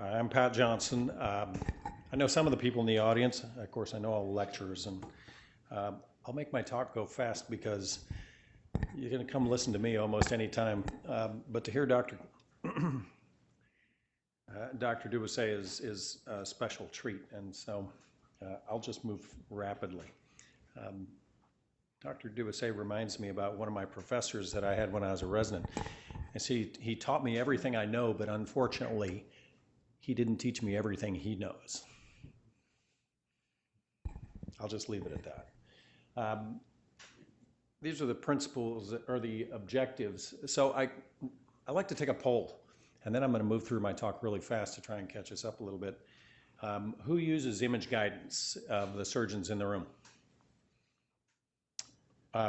Hi, I'm Pat Johnson. I know some of the people in the audience. Of course, I know all the lecturers, and I'll make my talk go fast because you're going to come listen to me almost any time. But to hear Dr. Dubussé is a special treat, and so I'll just move rapidly. Dr. Dubussé reminds me about one of my professors that I had when I was a resident. And see, he taught me everything I know, but unfortunately, he didn't teach me everything he knows. I'll just leave it at that. These are the principles or the objectives. So I like to take a poll, and then I'm going to move through my talk really fast to try and catch us up a little bit. Who uses image guidance of the surgeons in the room?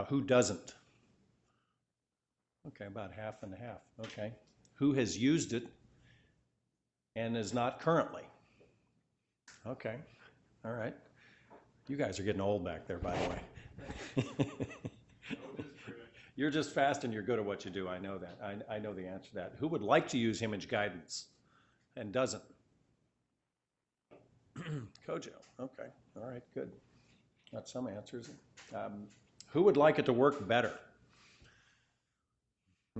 Who doesn't? Okay, about half and half. Okay. Who has used it and is not currently? Okay. All right. You guys are getting old back there, by the way. You're just fast and you're good at what you do. I know that. I know the answer to that. Who would like to use image guidance and doesn't? Kojo. Okay. All right, good. Got some answers. Who would like it to work better?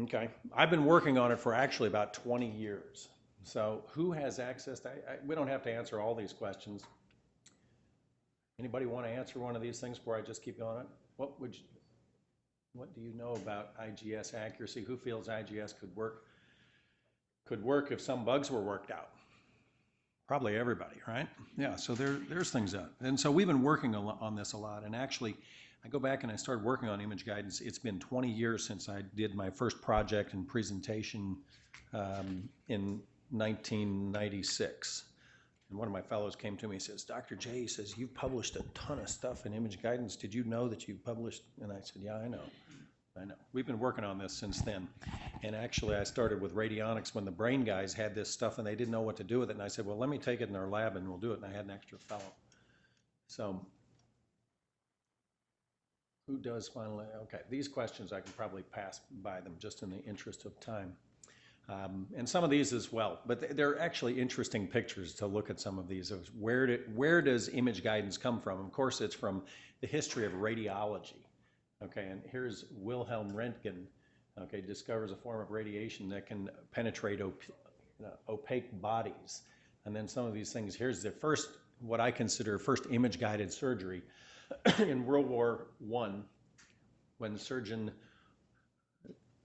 Okay. I've been working on it for actually about 20 years. So who has access to, we don't have to answer all these questions. Anybody want to answer one of these things before I just keep going on? What do you know about IGS accuracy? Who feels IGS could work if some bugs were worked out? Probably everybody, right? Yeah, so there's things out. And so we've been working on this a lot, and actually I go back and I started working on image guidance. It's been 20 years since I did my first project and presentation in 1996. And one of my fellows came to me and says, Dr. J, he says, you've published a ton of stuff in image guidance. Did you know that you've published? And I said, yeah, I know. We've been working on this since then. And actually, I started with radionics when the brain guys had this stuff and they didn't know what to do with it. And I said, well, let me take it in our lab and we'll do it. And I had an extra fellow. So who does finally? Okay, these questions I can probably pass by them just in the interest of time. And some of these as well, but they're actually interesting pictures to look at some of these. Where does image guidance come from? Of course, it's from the history of radiology. Okay, and here's Wilhelm Röntgen, okay, discovers a form of radiation that can penetrate opaque bodies. And then some of these things, here's the first, what I consider first image-guided surgery in World War I, when surgeon,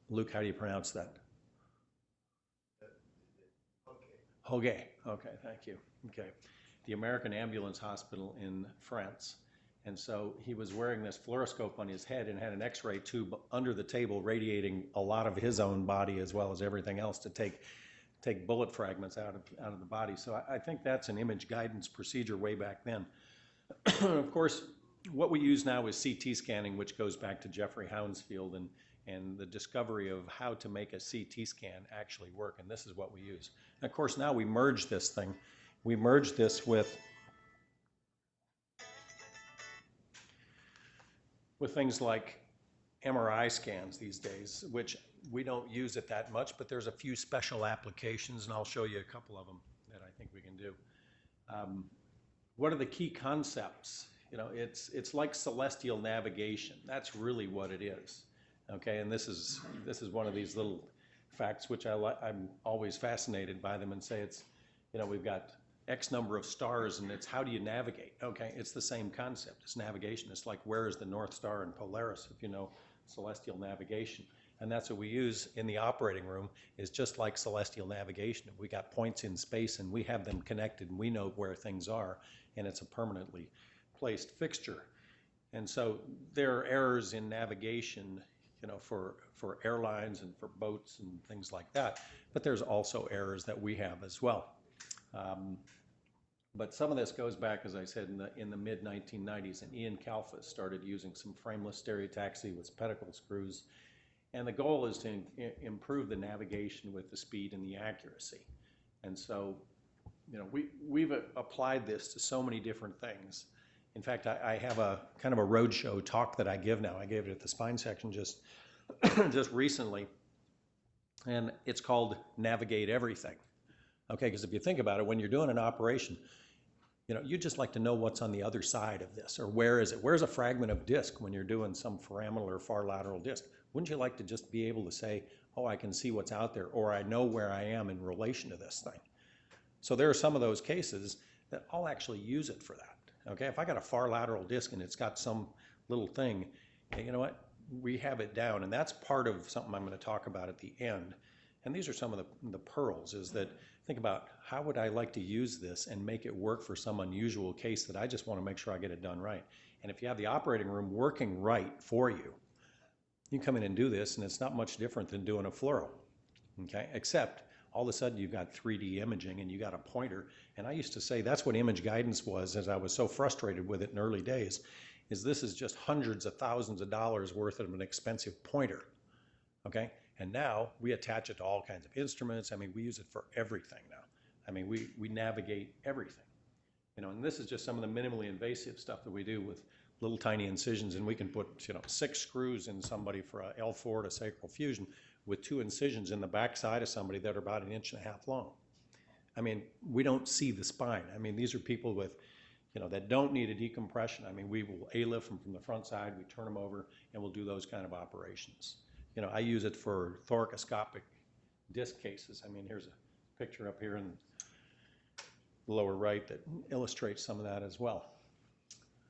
Luke, how do you pronounce that? Hoguet. Okay, thank you. Okay, the American Ambulance Hospital in France. And so he was wearing this fluoroscope on his head and had an X-ray tube under the table radiating a lot of his own body as well as everything else to take bullet fragments out of the body. So I think that's an image guidance procedure way back then. Of course, what we use now is CT scanning, which goes back to Jeffrey Hounsfield and the discovery of how to make a CT scan actually work, and this is what we use. And of course, now we merge this thing. We merge this with things like MRI scans these days, which we don't use it that much, but there's a few special applications, and I'll show you a couple of them that I think we can do. What are the key concepts? You know, it's like celestial navigation. That's really what it is. Okay, and this is one of these little facts which I'm always fascinated by them, and say it's, you know, we've got X number of stars and it's how do you navigate? Okay, it's the same concept. It's navigation. It's like where is the North Star in Polaris, if you know celestial navigation. And that's what we use in the operating room, is just like celestial navigation. We got points in space and we have them connected and we know where things are, and it's a permanently placed fixture. And so there are errors in navigation, you know, for airlines and for boats and things like that. But there's also errors that we have as well. But some of this goes back, as I said, in the mid-1990s, and Ian Kalfas started using some frameless stereotaxy with pedicle screws. And the goal is to improve the navigation with the speed and the accuracy. And so, you know, we've applied this to so many different things. In fact, I have a kind of a roadshow talk that I give now. I gave it at the spine section just recently, and it's called Navigate Everything. Okay, because if you think about it, when you're doing an operation, you just like to know what's on the other side of this, or where is it? Where's a fragment of disc when you're doing some foraminal or far lateral disc? Wouldn't you like to just be able to say, oh, I can see what's out there, or I know where I am in relation to this thing? So there are some of those cases that I'll actually use it for that. Okay, if I got a far lateral disc and it's got some little thing, you know what? We have it down, and that's part of something I'm going to talk about at the end. And these are some of the pearls, is that think about how would I like to use this and make it work for some unusual case that I just want to make sure I get it done right. And if you have the operating room working right for you, you come in and do this, and it's not much different than doing a fluoro, okay? Except all of a sudden you've got 3D imaging and you got a pointer. And I used to say that's what image guidance was, as I was so frustrated with it in early days, is this is just hundreds of thousands of dollars worth of an expensive pointer, okay? And now we attach it to all kinds of instruments. I mean, we use it for everything now. I mean, we navigate everything, and this is just some of the minimally invasive stuff that we do with little tiny incisions, and we can put, 6 screws in somebody for a L4 to sacral fusion with 2 incisions in the backside of somebody that are about 1.5 inches long. I mean, we don't see the spine. I mean, these are people with, that don't need a decompression. I mean, we will A-lift them from the front side, we turn them over, and we'll do those kind of operations. I use it for thoracoscopic disc cases. I mean, here's a picture up here in the lower right that illustrates some of that as well.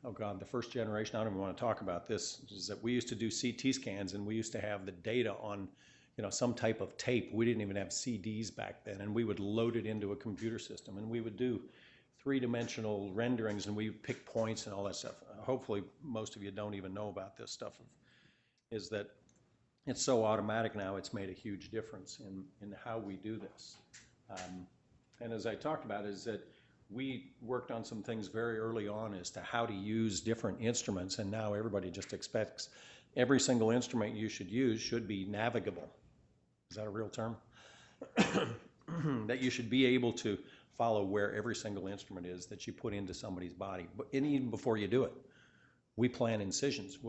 Oh God, the first generation, I don't even want to talk about this, is that we used to do CT scans and we used to have the data on, some type of tape. We didn't even have CDs back then, and we would load it into a computer system, and we would do 3-dimensional renderings, and we would pick points and all that stuff. Hopefully most of you don't even know about this stuff, is that it's so automatic now, it's made a huge difference in how we do this. And as I talked about, is that we worked on some things very early on as to how to use different instruments, and now everybody just expects every single instrument you should use should be navigable. Is that a real term? That you should be able to follow where every single instrument is that you put into somebody's body. And even before you do it, we plan incisions.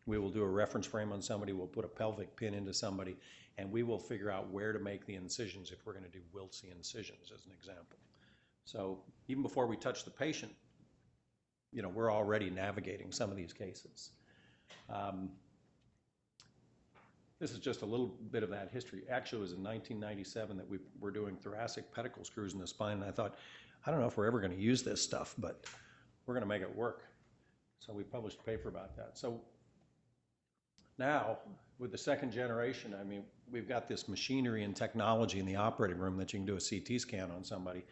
We will do a reference frame on somebody, we'll put a pelvic pin into somebody, and we will figure out where to make the incisions if we're going to do Wiltse incisions, as an example. So even before we touch the patient, we're already navigating some of these cases. This is just a little bit of that history. Actually, it was in 1997 that we were doing thoracic pedicle screws in the spine, and I thought, I don't know if we're ever going to use this stuff, but we're going to make it work. So we published a paper about that. So now, with the second generation, I mean, we've got this machinery and technology in the operating room that you can do a CT scan on somebody,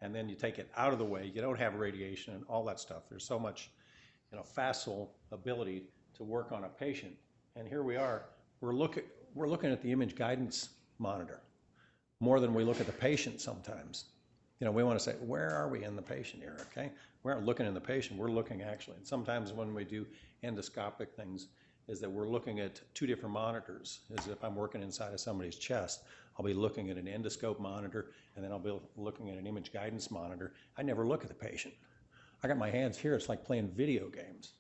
and then you take it out of the way. You don't have radiation and all that stuff. There's so much, facile ability to work on a patient. And here we are. We're looking at the image guidance monitor more than we look at the patient sometimes. We want to say, where are we in the patient here, okay? We aren't looking in the patient, we're looking actually. And sometimes when we do endoscopic things, is that we're looking at 2 different monitors. As if I'm working inside of somebody's chest, I'll be looking at an endoscope monitor, and then I'll be looking at an image guidance monitor. I never look at the patient. I got my hands here, it's like playing video games.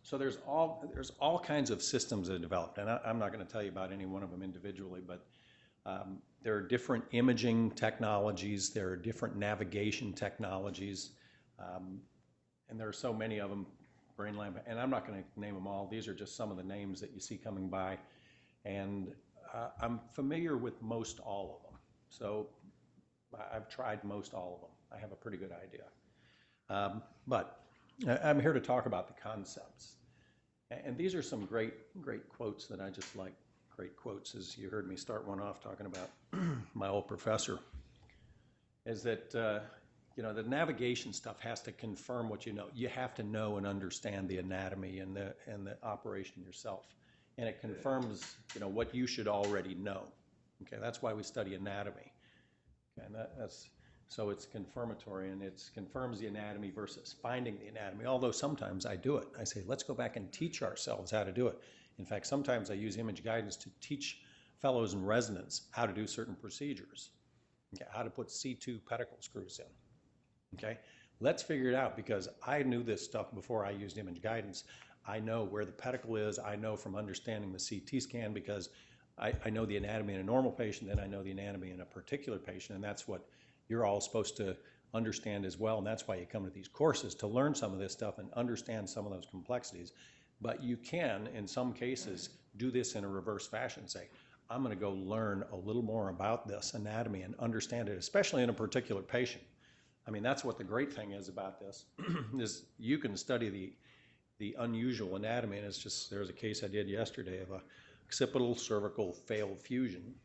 So there's all kinds of systems that are developed, and I'm not going to tell you about any one of them individually, but there are different imaging technologies, there are different navigation technologies, and there are so many of them. Brain lamp, and I'm not going to name them all. These are just some of the names that you see coming by, and I'm familiar with most all of them. So I've tried most all of them. I have a pretty good idea. But I'm here to talk about the concepts. And these are some great quotes that I just like. Great quotes, as you heard me start one off talking about my old professor, is that the navigation stuff has to confirm what you know. You have to know and understand the anatomy and the operation yourself. And it confirms, what you should already know. Okay, that's why we study anatomy. Okay, and so it's confirmatory, and it confirms the anatomy versus finding the anatomy. Although sometimes I do it. I say, let's go back and teach ourselves how to do it. In fact, sometimes I use image guidance to teach fellows and residents how to do certain procedures. Okay, how to put C2 pedicle screws in. Okay, let's figure it out, because I knew this stuff before I used image guidance. I know where the pedicle is. I know from understanding the CT scan, because I know the anatomy in a normal patient, then I know the anatomy in a particular patient, and that's what you're all supposed to understand as well, and that's why you come to these courses, to learn some of this stuff and understand some of those complexities. But you can, in some cases, do this in a reverse fashion. Say, I'm going to go learn a little more about this anatomy and understand it, especially in a particular patient. I mean, that's what the great thing is about this, is you can study the unusual anatomy, and it's just, there's a case I did yesterday of a occipital cervical failed fusion,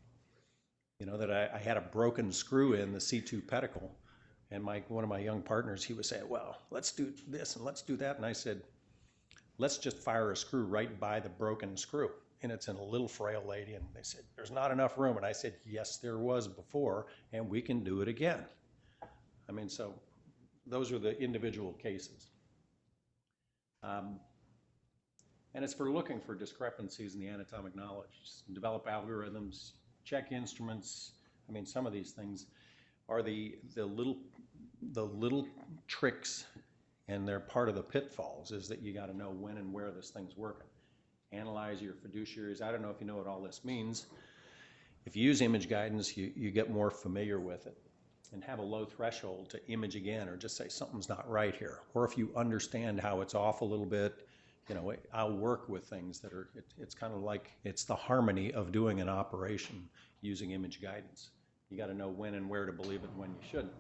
that I had a broken screw in the C2 pedicle, and one of my young partners, he was saying, well, let's do this and let's do that, and I said, let's just fire a screw right by the broken screw, and it's in a little frail lady, and they said, there's not enough room, and I said, yes, there was before, and we can do it again. I mean, so those are the individual cases. And it's for looking for discrepancies in the anatomic knowledge. Just develop algorithms, check instruments. I mean, some of these things are the little tricks, and they're part of the pitfalls, is that you got to know when and where this thing's working. Analyze your fiduciaries. I don't know if you know what all this means. If you use image guidance, you get more familiar with it, and have a low threshold to image again, or just say something's not right here. Or if you understand how it's off a little bit, I'll work with things that are, it's kind of like, it's the harmony of doing an operation using image guidance. You got to know when and where to believe it and when you shouldn't.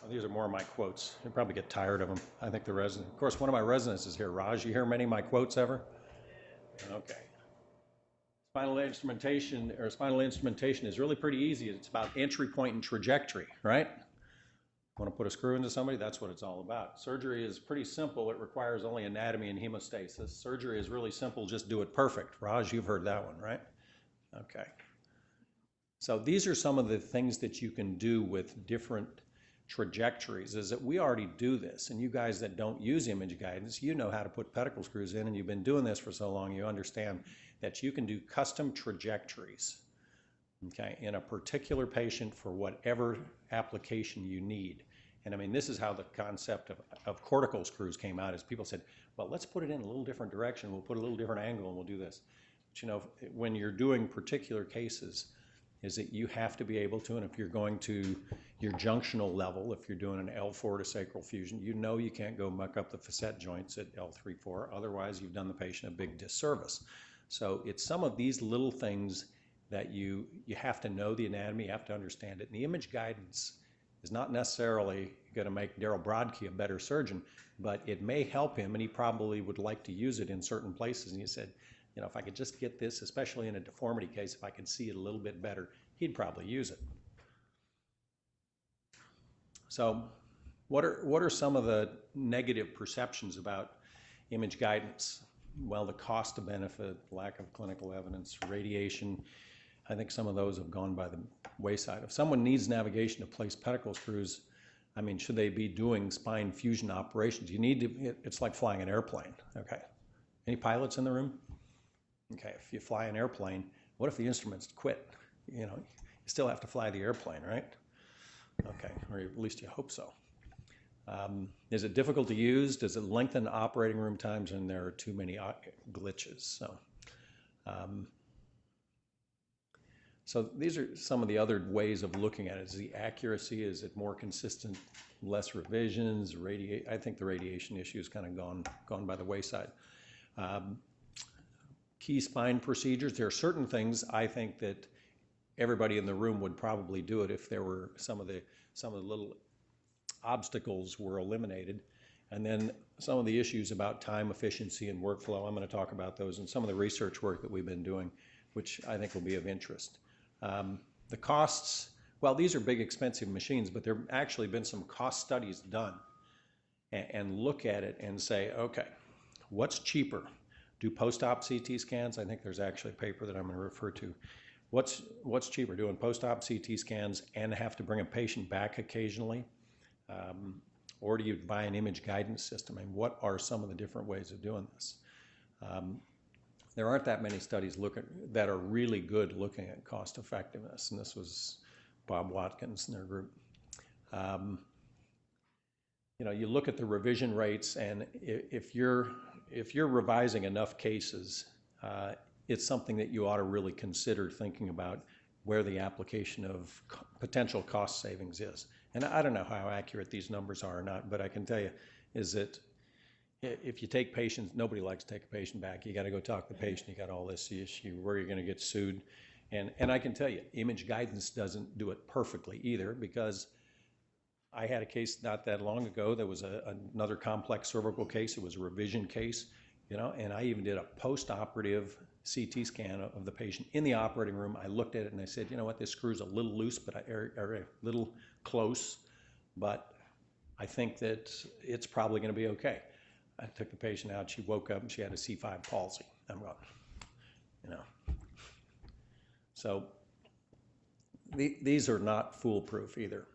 Well, these are more of my quotes. You probably get tired of them. I think the resident, of course, one of my residents is here. Raj, you hear many of my quotes ever? Okay. Spinal instrumentation is really pretty easy. It's about entry point and trajectory, right? Want to put a screw into somebody? That's what it's all about. Surgery is pretty simple. It requires only anatomy and hemostasis. Surgery is really simple. Just do it perfect. Raj, you've heard that one, right? Okay. So these are some of the things that you can do with different trajectories, is that we already do this, and you guys that don't use image guidance, you know how to put pedicle screws in, and you've been doing this for so long, you understand that you can do custom trajectories, okay, in a particular patient for whatever application you need. And I mean, this is how the concept of cortical screws came out, is people said, well, let's put it in a little different direction, we'll put a little different angle, and we'll do this. But when you're doing particular cases, is that you have to be able to, and if you're going to your junctional level, if you're doing an L4 to sacral fusion, you can't go muck up the facet joints at L3-4, otherwise you've done the patient a big disservice. So it's some of these little things that you have to know the anatomy, you have to understand it. And the image guidance is not necessarily going to make Daryl Brodke a better surgeon, but it may help him, and he probably would like to use it in certain places. And you said, if I could just get this, especially in a deformity case, if I could see it a little bit better, he'd probably use it. So what are some of the negative perceptions about image guidance? Well, the cost to benefit, lack of clinical evidence, radiation. I think some of those have gone by the wayside. If someone needs navigation to place pedicle screws, I mean, should they be doing spine fusion operations? It's like flying an airplane, okay? Any pilots in the room? Okay, if you fly an airplane, what if the instruments quit? You still have to fly the airplane, right? Okay, or at least you hope so. Is it difficult to use? Does it lengthen operating room times? And there are too many glitches. So these are some of the other ways of looking at it. Is the accuracy, is it more consistent, less revisions, I think the radiation issue has kind of gone by the wayside. Key spine procedures, there are certain things I think that everybody in the room would probably do it if there were some of the little obstacles were eliminated. And then some of the issues about time efficiency and workflow, I'm going to talk about those and some of the research work that we've been doing, which I think will be of interest. The costs, well, these are big expensive machines, but there have actually been some cost studies done and look at it and say, okay, what's cheaper? Do post-op CT scans? I think there's actually a paper that I'm going to refer to. What's cheaper, doing post-op CT scans and have to bring a patient back occasionally? Or do you buy an image guidance system? And what are some of the different ways of doing this? There aren't that many studies that are really good looking at cost effectiveness, and this was Bob Watkins and their group. You look at the revision rates, and if you're revising enough cases, it's something that you ought to really consider thinking about where the application of potential cost savings is. And I don't know how accurate these numbers are or not, but I can tell you is that if you take patients, nobody likes to take a patient back. You got to go talk to the patient. You got all this issue where you're going to get sued. And I can tell you, image guidance doesn't do it perfectly either, because I had a case not that long ago. There was another complex cervical case. It was a revision case, and I even did a post-operative CT scan of the patient in the operating room. I looked at it and I said, you know what, this screw's a little loose, or a little close, but I think that it's probably going to be okay. I took the patient out. She woke up and she had a C5 palsy. I'm going, So these are not foolproof either.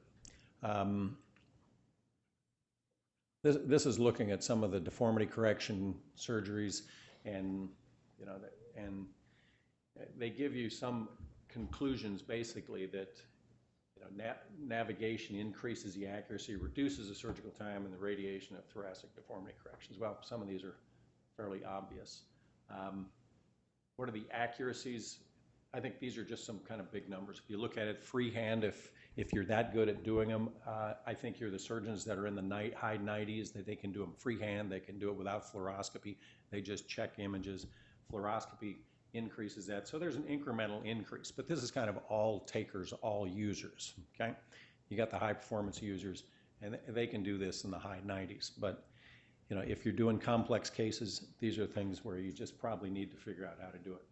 This is looking at some of the deformity correction surgeries, and and they give you some conclusions basically that navigation increases the accuracy, reduces the surgical time, and the radiation of thoracic deformity corrections. Well, some of these are fairly obvious. What are the accuracies? I think these are just some kind of big numbers. If you look at it freehand, if you're that good at doing them, I think you're the surgeons that are in the high 90s, that they can do them freehand. They can do it without fluoroscopy. They just check images. Fluoroscopy increases that. So there's an incremental increase, but this is kind of all takers, all users, okay? You got the high performance users, and they can do this in the high 90s. But if you're doing complex cases, these are things where you just probably need to figure out how to do it.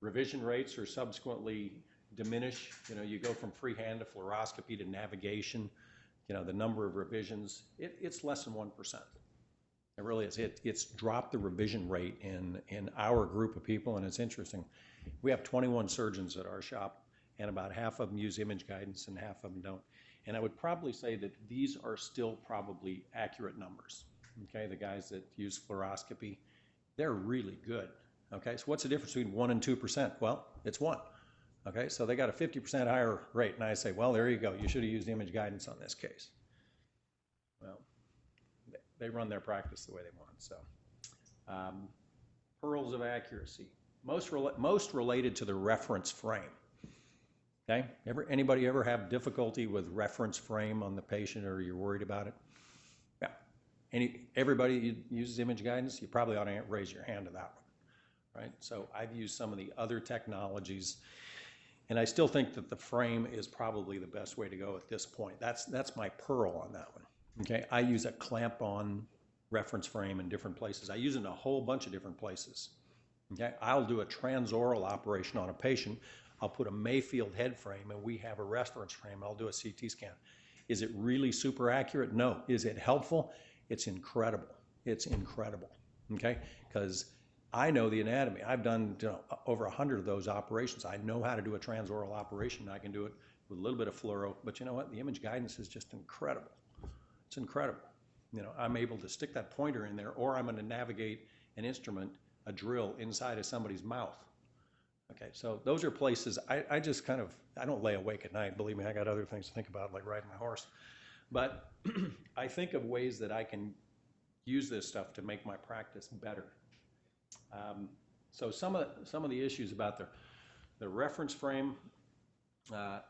Revision rates are subsequently diminish. You go from freehand to fluoroscopy to navigation. The number of revisions, it's less than 1%. It really is. It's dropped the revision rate in our group of people, and it's interesting. We have 21 surgeons at our shop, and about half of them use image guidance and half of them don't. And I would probably say that these are still probably accurate numbers. Okay, the guys that use fluoroscopy, they're really good. Okay, so what's the difference between 1% and 2%? Well, it's 1. Okay, so they got a 50% higher rate, and I say, well, there you go. You should have used image guidance on this case. Well, they run their practice the way they want. So, pearls of accuracy, most related to the reference frame. Okay, anybody ever have difficulty with reference frame on the patient, or you're worried about it? Yeah, everybody uses image guidance. You probably ought to raise your hand to that one. Right? So I've used some of the other technologies, and I still think that the frame is probably the best way to go at this point. That's my pearl on that one. Okay, I use a clamp-on reference frame in different places. I use it in a whole bunch of different places. Okay, I'll do a transoral operation on a patient. I'll put a Mayfield head frame, and we have a reference frame. I'll do a CT scan. Is it really super accurate? No. Is it helpful? It's incredible. It's incredible. Okay, because I know the anatomy. I've done over 100 of those operations. I know how to do a transoral operation. I can do it with a little bit of fluoro, but you know what? The image guidance is just incredible. It's incredible. I'm able to stick that pointer in there, or I'm going to navigate an instrument, a drill, inside of somebody's mouth. Okay, so those are places I just I don't lay awake at night. Believe me, I got other things to think about, like riding my horse. But I think of ways that I can use this stuff to make my practice better. So some of the issues about the reference frame,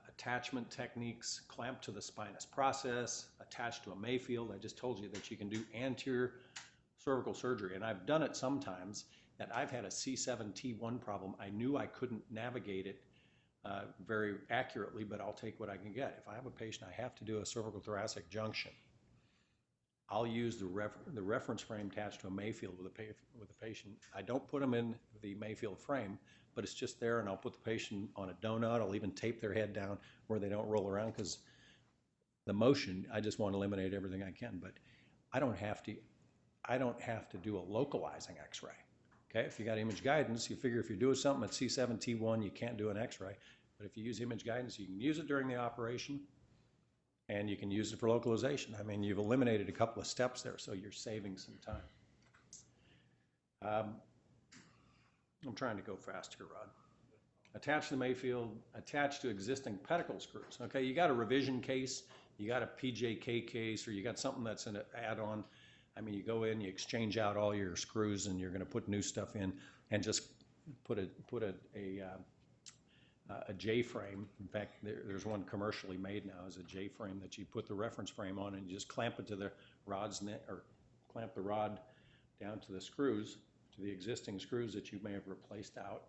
attachment techniques, clamp to the spinous process, attached to a Mayfield. I just told you that you can do anterior cervical surgery, and I've done it sometimes that I've had a C7T1 problem. I knew I couldn't navigate it very accurately, but I'll take what I can get. If I have a patient, I have to do a cervical thoracic junction. I'll use the reference frame attached to a Mayfield with a patient. I don't put them in the Mayfield frame, but it's just there, and I'll put the patient on a donut. I'll even tape their head down where they don't roll around, because the motion, I just want to eliminate everything I can. But I don't have to do a localizing X-ray. Okay, if you got image guidance, you figure if you're doing something at C7T1, you can't do an X-ray. But if you use image guidance, you can use it during the operation, and you can use it for localization. I mean, you've eliminated a couple of steps there, so you're saving some time. I'm trying to go fast here, Rod. Attach the Mayfield, attach to existing pedicle screws. Okay, you got a revision case, you got a PJK case, or you got something that's an add-on. I mean, you go in, you exchange out all your screws, and you're going to put new stuff in, and just put a J-frame. In fact, there's one commercially made now as a J-frame that you put the reference frame on and you just clamp it to the rod's neck, or clamp the rod down to the screws, to the existing screws that you may have replaced out.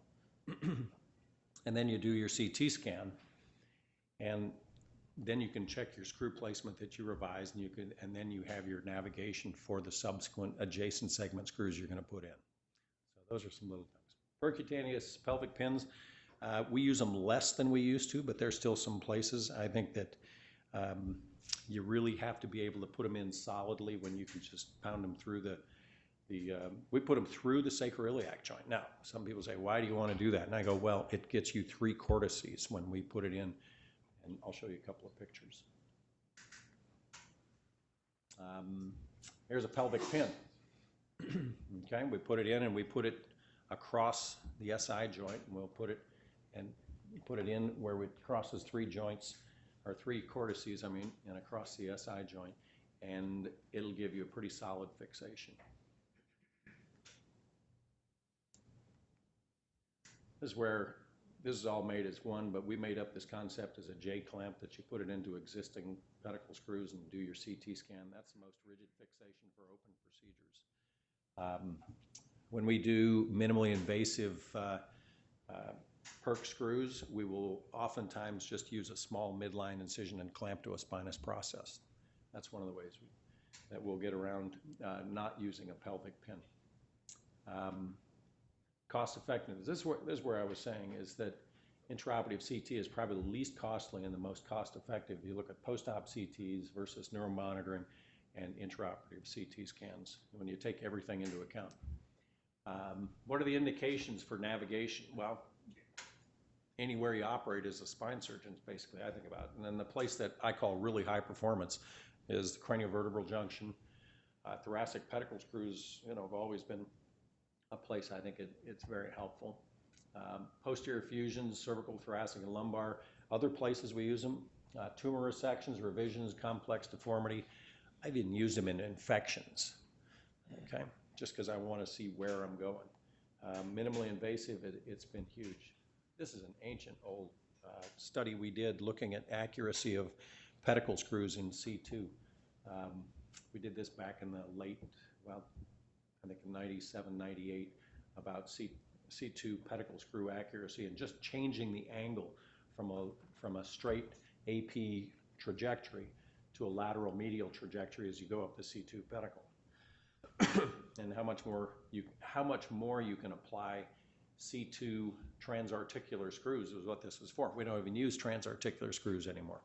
And then you do your CT scan, and then you can check your screw placement that you revised, and then you have your navigation for the subsequent adjacent segment screws you're going to put in. So those are some little things. Percutaneous pelvic pins, we use them less than we used to, but there's still some places. I think that you really have to be able to put them in solidly when you can just pound them through we put them through the sacroiliac joint. Now, some people say, why do you want to do that? And I go, well, it gets you 3 cortices when we put it in, and I'll show you a couple of pictures. Here's a pelvic pin. Okay, we put it in and we put it across the SI joint, and we'll put it in where it crosses 3 joints, or 3 cortices, and across the SI joint, and it'll give you a pretty solid fixation. This is all made as one, but we made up this concept as a J-clamp that you put it into existing pedicle screws and do your CT scan. That's the most rigid fixation for open procedures. When we do minimally invasive perc screws, we will oftentimes just use a small midline incision and clamp to a spinous process. That's one of the ways that we'll get around not using a pelvic pin. Cost effectiveness. This is where I was saying is that intraoperative CT is probably the least costly and the most cost effective. You look at post-op CTs versus neuromonitoring and intraoperative CT scans when you take everything into account. What are the indications for navigation? Well, anywhere you operate as a spine surgeon is basically I think about it. And then the place that I call really high performance is the craniovertebral junction. Thoracic pedicle screws, have always been a place I think it's very helpful. Posterior fusions, cervical, thoracic, and lumbar. Other places we use them, tumor resections, revisions, complex deformity. I've even used them in infections, okay, just because I want to see where I'm going. Minimally invasive, it's been huge. This is an ancient old study we did looking at accuracy of pedicle screws in C2. We did this back in the late, I think in 97, 98, about C2 pedicle screw accuracy and just changing the angle from a straight AP trajectory to a lateral medial trajectory as you go up the C2 pedicle. And how much more you can apply C2 transarticular screws is what this was for. We don't even use transarticular screws anymore.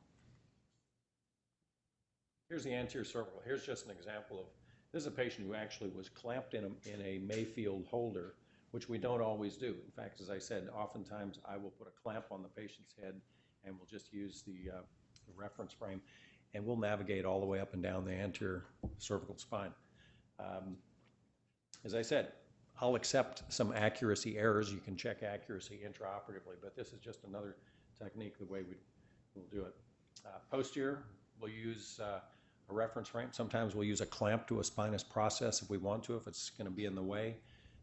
Here's the anterior cervical. Here's just an example of, this is a patient who actually was clamped in a Mayfield holder, which we don't always do. In fact, as I said, oftentimes I will put a clamp on the patient's head and we'll just use the reference frame, and we'll navigate all the way up and down the anterior cervical spine. As I said, I'll accept some accuracy errors. You can check accuracy intraoperatively, but this is just another technique, the way we'll do it. Posterior, we'll use a reference frame. Sometimes we'll use a clamp to a spinous process if we want to, if it's going to be in the way,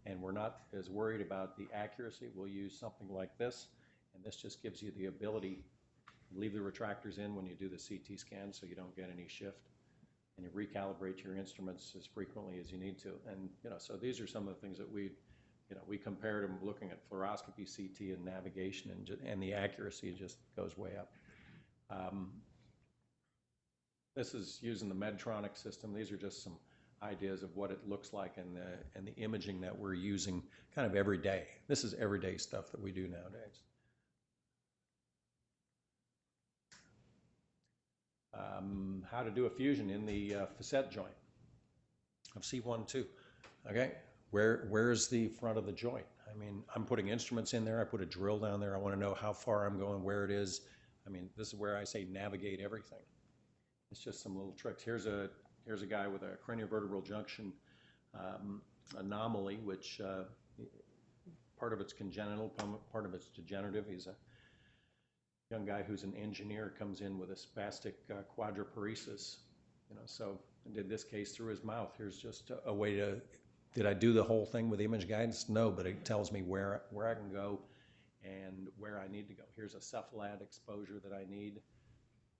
and we're not as worried about the accuracy. We'll use something like this, and this just gives you the ability to leave the retractors in when you do the CT scan so you don't get any shift, and you recalibrate your instruments as frequently as you need to. And so these are some of the things that we compared them looking at fluoroscopy, CT, and navigation, and the accuracy just goes way up. This is using the Medtronic system. These are just some ideas of what it looks like and the imaging that we're using kind of every day. This is everyday stuff that we do nowadays. How to do a fusion in the facet joint of C1-2. Okay, where's the front of the joint? I mean, I'm putting instruments in there. I put a drill down there. I want to know how far I'm going, where it is. I mean, this is where I say navigate everything. It's just some little tricks. Here's a guy with a craniovertebral junction anomaly, which part of it's congenital, part of it's degenerative. He's a young guy who's an engineer, comes in with a spastic quadriparesis. So I did this case through his mouth. Here's just a way to Did I do the whole thing with image guidance? No, but it tells me where I can go and where I need to go. Here's a cephalad exposure that I need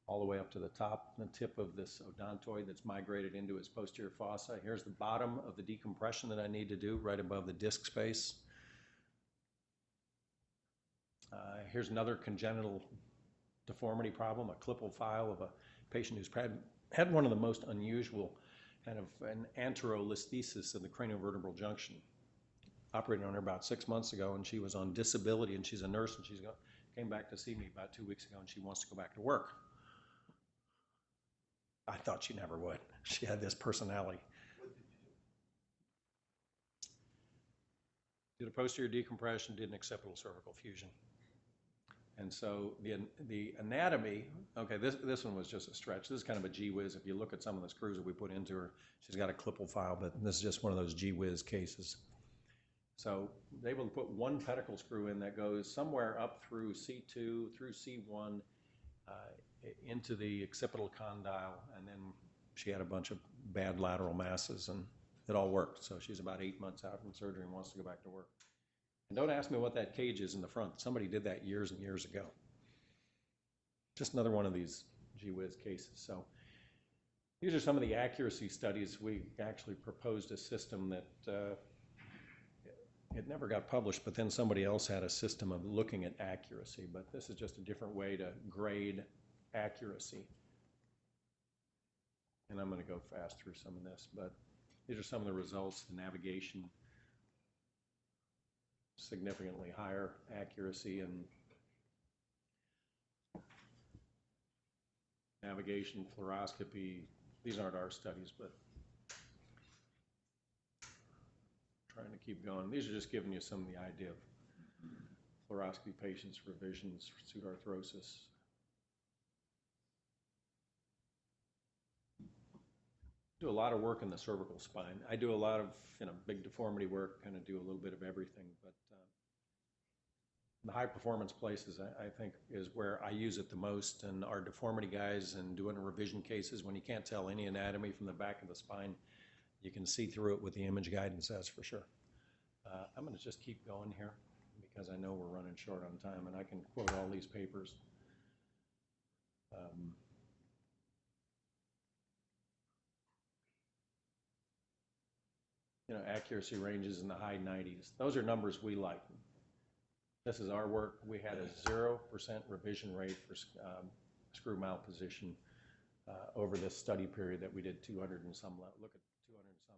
all the way up to the top, the tip of this odontoid that's migrated into its posterior fossa. Here's the bottom of the decompression that I need to do right above the disc space. Here's another congenital deformity problem, a Klippel file of a patient who's had one of the most unusual kind of an anterolisthesis of the craniovertebral junction. Operated on her about 6 months ago, and she was on disability, and she's a nurse, and she came back to see me about 2 weeks ago, and she wants to go back to work. I thought she never would. She had this personality. Did a posterior decompression, did an occipital cervical fusion. And so the anatomy, okay, this one was just a stretch. This is kind of a gee whiz. If you look at some of the screws that we put into her, she's got a Klippel file, but this is just one of those gee whiz cases. So they will put one pedicle screw in that goes somewhere up through C2, through C1, into the occipital condyle, and then she had a bunch of bad lateral masses, and it all worked. So she's about 8 months out from surgery and wants to go back to work. And don't ask me what that cage is in the front. Somebody did that years and years ago. Just another one of these gee whiz cases. So these are some of the accuracy studies. We actually proposed a system that it never got published, but then somebody else had a system of looking at accuracy. But this is just a different way to grade accuracy. And I'm going to go fast through some of this, but these are some of the results. The navigation, significantly higher accuracy, and navigation, fluoroscopy. These aren't our studies, but trying to keep going. These are just giving you some of the idea of fluoroscopy patients, revisions, pseudarthrosis. Do a lot of work in the cervical spine. I do a lot of big deformity work, kind of do a little bit of everything, but the high performance places I think is where I use it the most, and our deformity guys and doing revision cases when you can't tell any anatomy from the back of the spine, you can see through it with the image guidance, that's for sure. I'm going to just keep going here because I know we're running short on time, and I can quote all these papers. Accuracy ranges in the high 90s. Those are numbers we like. This is our work. We had a 0% revision rate for screw malposition over this study period that we did 200 and some, look at 200 and some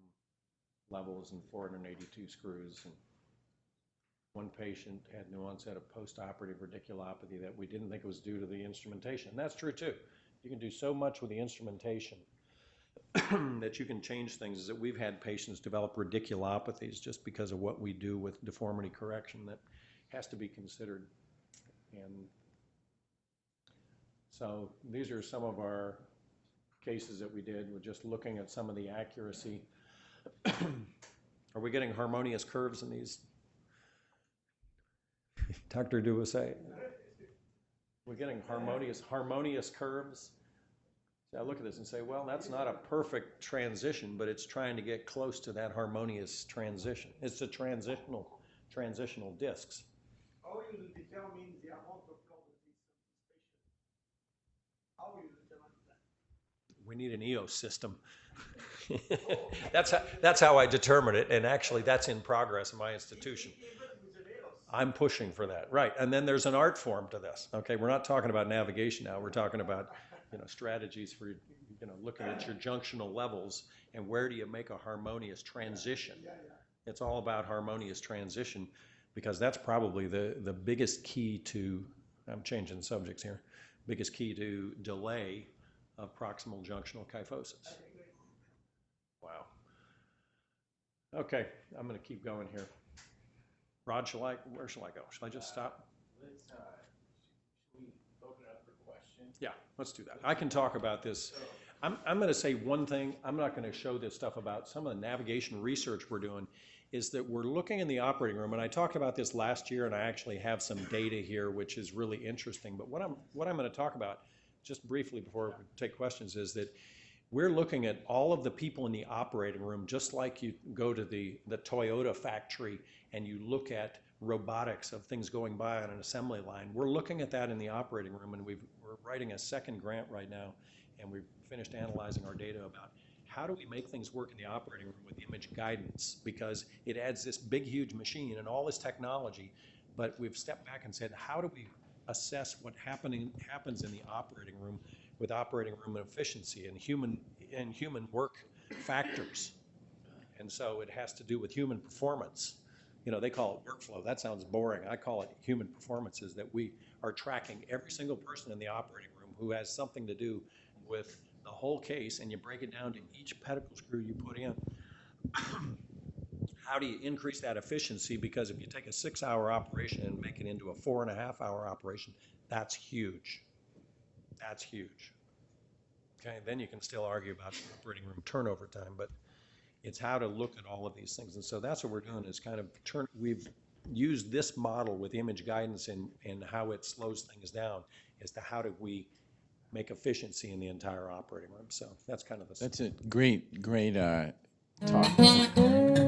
levels and 482 screws. And one patient had new onset of postoperative radiculopathy that we didn't think was due to the instrumentation. And that's true too. You can do so much with the instrumentation that you can change things. Is that we've had patients develop radiculopathies just because of what we do with deformity correction that has to be considered. And so these are some of our cases that we did. We're just looking at some of the accuracy. Are we getting harmonious curves in these? Dr. Duvasse? We're getting harmonious curves. I look at this and say, well, that's not a perfect transition, but it's trying to get close to that harmonious transition. It's a transitional discs. How you determine the amount of compensation? How you determine that? We need an EOS system. That's how I determine it, and actually that's in progress in my institution. I'm pushing for that, right? And then there's an art form to this. Okay, we're not talking about navigation now. We're talking about strategies for looking at your junctional levels and where do you make a harmonious transition. It's all about harmonious transition because that's probably the biggest key to, I'm changing subjects here, biggest key to delay of proximal junctional kyphosis. Wow. Okay, I'm going to keep going here. Rod, where shall I go? Shall I just stop? Should we open it up for questions? Yeah, let's do that. I can talk about this. I'm going to say one thing. I'm not going to show this stuff about some of the navigation research we're doing is that we're looking in the operating room, and I talked about this last year, and I actually have some data here, which is really interesting. But what I'm going to talk about, just briefly before we take questions, is that we're looking at all of the people in the operating room, just like you go to the Toyota factory and you look at robotics of things going by on an assembly line. We're looking at that in the operating room, and we're writing a second grant right now, and we've finished analyzing our data about how do we make things work in the operating room with image guidance, because it adds this big, huge machine and all this technology, but we've stepped back and said, how do we assess what happens in the operating room with operating room efficiency and human work factors? And so it has to do with human performance. You know, they call it workflow. That sounds boring. I call it human performance, is that we are tracking every single person in the operating room who has something to do with the whole case, and you break it down to each pedicle screw you put in. How do you increase that efficiency? Because if you take a 6-hour operation and make it into a 4.5-hour operation, that's huge. That's huge. Okay, then you can still argue about operating room turnover time, but it's how to look at all of these things. And so that's what we're doing, is kind of we've used this model with image guidance and how it slows things down as to how do we make efficiency in the entire operating room. So that's kind of the. That's a great talk.